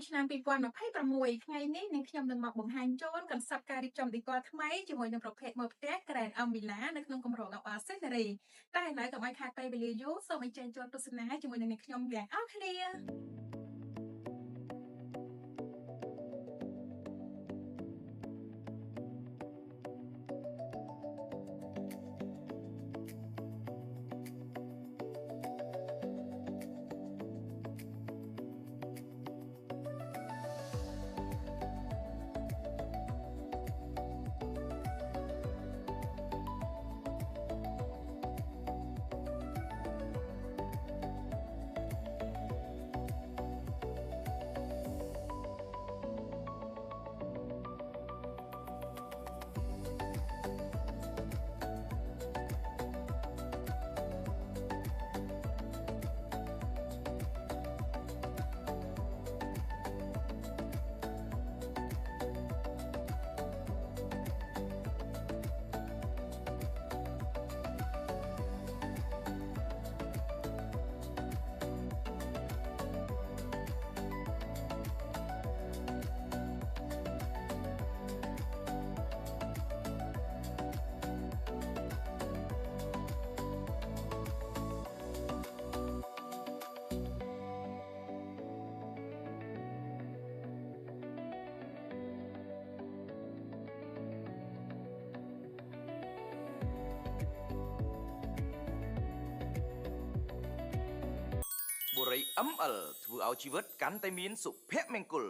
ឆ្នាំ2026ថ្ងៃនេះនាងខ្ញុំនឹងមកបង្ហាញជូនកន្សត់ការរៀបចំឌីក័រថ្មីជាមួយនឹងប្រភេទមើលផ្ទះ Grand Ambila នៅក្នុងគម្រោង Oasis Scenery តែឥឡូវកុំឲ្យខាតពេលវេលាយូរសូមអញ្ជើញចូលទស្សនាជាមួយនឹងនាងខ្ញុំទាំងអស់គ្នាបុរី ML ធ្វើឲ្យជីវិតកាន់តែមានសុភមង្គល